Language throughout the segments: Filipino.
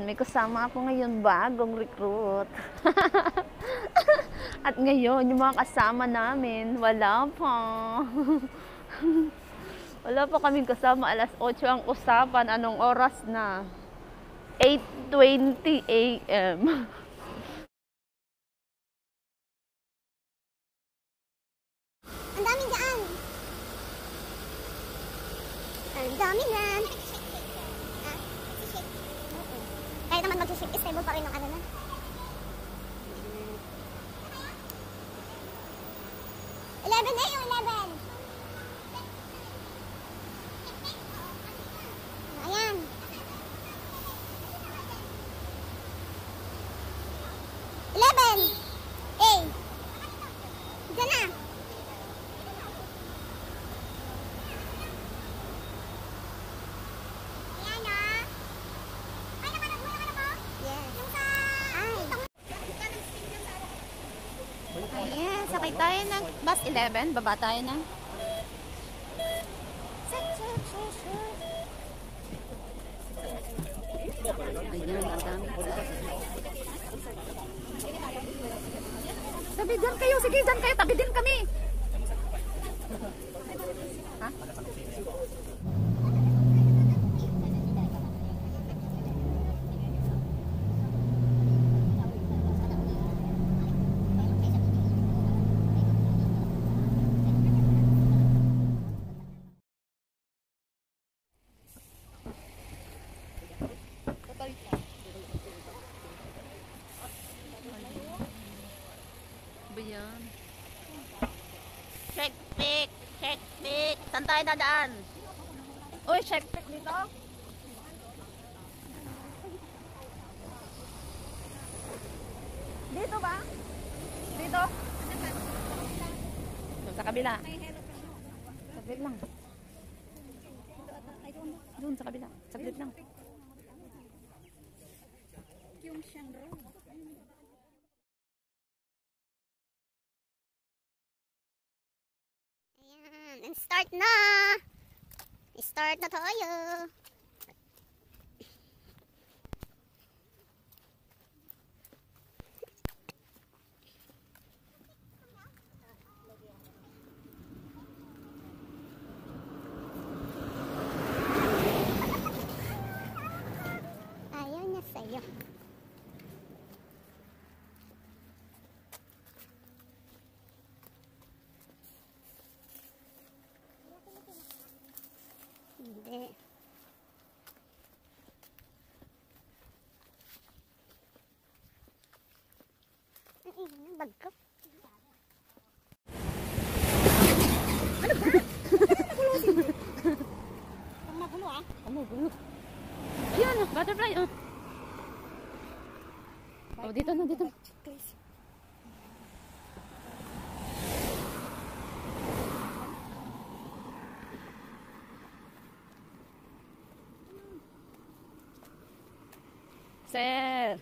may kasama ako ngayon, bagong recruit. At ngayon, yung mga kasama namin, wala pa. Wala pa kaming kasama. Alas 8 ang usapan. Anong oras na? 8:20 AM. Ang daming daan. Ang dami na. Kahit naman mag-shake, stable pa rin ng ano na. Eleven na yung 11. Ayan. Eleven. A. Diyan na. Ayan, sakay tayo ng bus 11. Baba tayo na. Ayan, ang dami. Sabi, dyan kayo. Sige, dyan kayo. Tabi din kami. Ha? Yan. Check pick. Check pick. Saan tayo dadaan? Uy, check pick dito. Dito ba? Dito? Sa kabila. Saglit lang. Doon sa kabila. Saglit lang. Yung siyang road. And start na! Start na tayo! Ayaw na sa'yo. Hindi. Ang ingay ng bag ko. Ano ba? Ang magulo ah. Ang magulo. Ayan, butterfly. Oh, dito na, dito. Sir.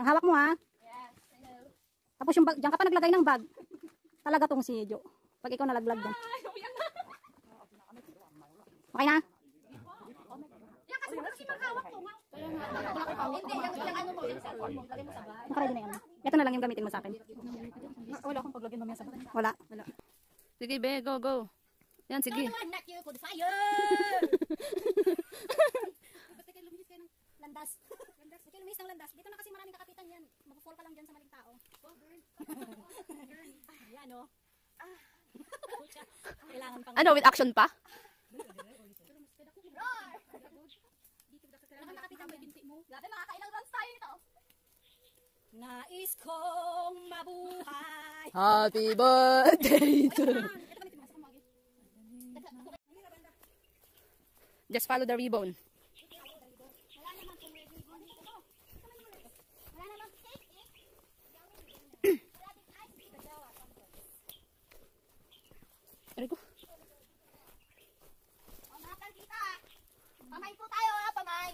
Ang hawak mo ha. Yes, hello. Tapos yung bag, diyan ka pa naglagay ng bag. Talaga tong si Jo. Pag ikaw nalaglag dyan. Okay na? Yan kasi maghawak ko nga. Hindi, yung ano mo, yung cellphone mo, lagay mo sa bag. Nakaready na yan. Ito na lang yung gamitin mo sa akin. Wala akong paglagyan mamaya sa bag. Wala. Sige, be, go, go. Yan, sige. Not you for the fire! Ba't kayo luminis kayo ng landas? Ba't kayo luminis ng landas? Dito na kasi maraming kakapitan yan. Mag-fall ka lang dyan sa maling tao. Ayan o. Kailangan pang... Ano, with action pa? Kailangan nakapitan mo yung binti mo. Grabe, makakailang rounds tayo nito. Nais kong mabuhay. Happy birthday to... Just follow the ribbon. Aray ko. Nakakal kita. Pamay po tayo ha, pamay.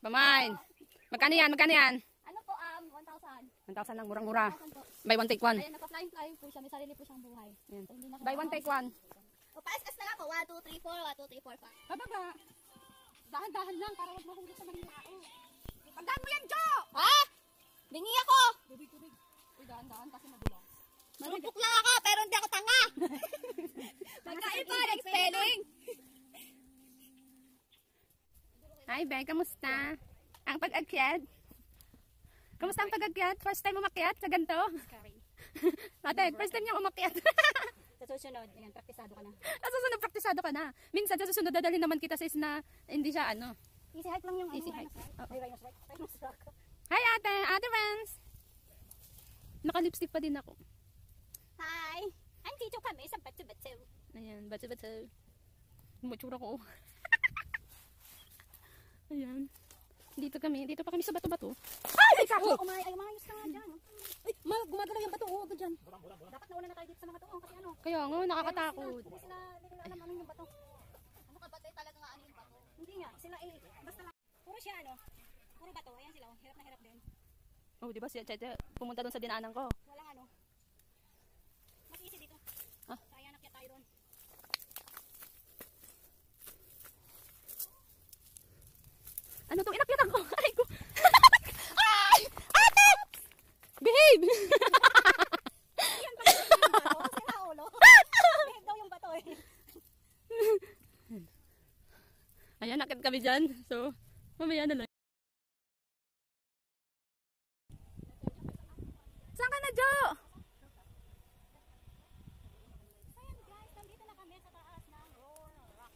Pamain. Magkano yan? Magkano yan? Ano po, 1,000. 1,000 lang, murang-mura. 1,000 po. Buy one, take one. Ayan, naka-flying po siya. May sarili po siyang buhay. Ayan. So, hindi na Buy one, take one. O, pa-SS na lang po. 1, 2, 3, 4. 1, 2, 3, 4, 5. Bababa. Dahan-dahan lang para wag mahulog sa mga tao. Tandaan mo yan, Jo! Ha? Bingi ako! Tubig. Uy, dahan-dahan kasi madulas. Marupok lang ako, pero hindi ako tanga. Magkaiba ng spelling. Hi, Be. Kamusta? Ang pag-akyat? Kamusta ang pag-akyat? First time umakyat sa ganito? Ate, first time niyang umakyat. Sa susunod, ayan, praktisado ka na. Sa susunod, praktisado ka na. Minsan, sa susunod, dadalhin naman kita sa is na hindi siya ano. Easy hike lang yung Easy ano, hike. Rhinos Rock. Rhinos Rock. Hi, ate! Ate Vance! Naka-lipstick pa din ako. Hi! Andito kami sa Batu-Batu. Ayan, bato-bato. Matsura ko. Ayan. Dito pa kami sa bato-bato. Ay, kako! Ay, umayos ka nga dyan. Ay, gumagalaw yung bato. Oo, agad dyan. Dapat nauna na tayo dito sa mga tuong kasi ano. Kaya nga, nakakatakot. Hindi nila alam ano yung bato. Ano ka ba tayo talaga nga ano yung bato? Hindi nga, sila basta lang. Puro siya ano. Puro bato. Ayan sila, hirap na hirap din. Oh, di ba si Cheche pumunta doon sa dinaanan ko? Walang ano. Mas easy dito. Ah. Kaya nakyat tayo doon. Ano tong inakyatan ko? Aray ko! Ay! Ate! Behave! Yan pa yung bato. Kasi naulo. Behave daw yung bato eh. Ayan, nakit kami dyan. So, mamaya na lang. Saan ka na, Jo? So yan guys, nandito na kami sa taas ng Roller Rock.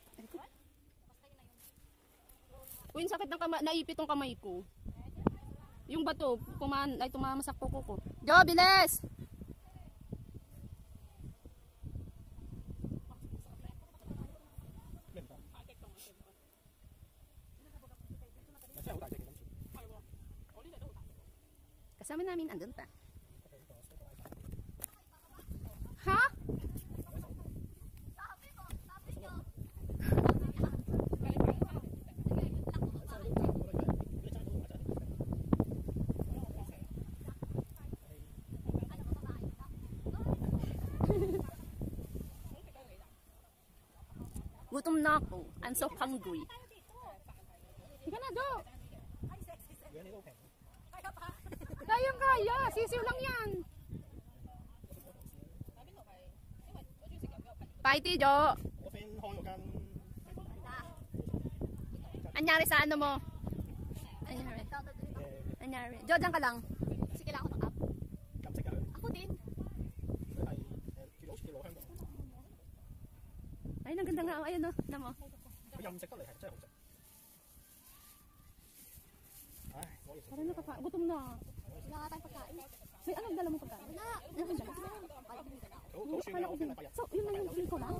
Uy, sakit ng kamay. Naipit tong kamay ko. Yung bato, tumama sa kuko ko. Jo, bilis! Kasama namin andun pa. Ha? Gutom na ako. I'm so hungry. Sige na, Jo. Kayang-kaya. Sisiw lang yan. Paiti, Jo. Anyari sa ano mo? Anyari. Anyari. Jo, dyan ka lang. Kasi kailangan ko ng app. Ako din. Ay, ang ganda nga. Ayun, no. Tignan mo. Parang nakaka... Gutom na. Wala nga tayong pagkain. May anong dala mo pagkain? Wala. So, yun lang yung uling ko lang.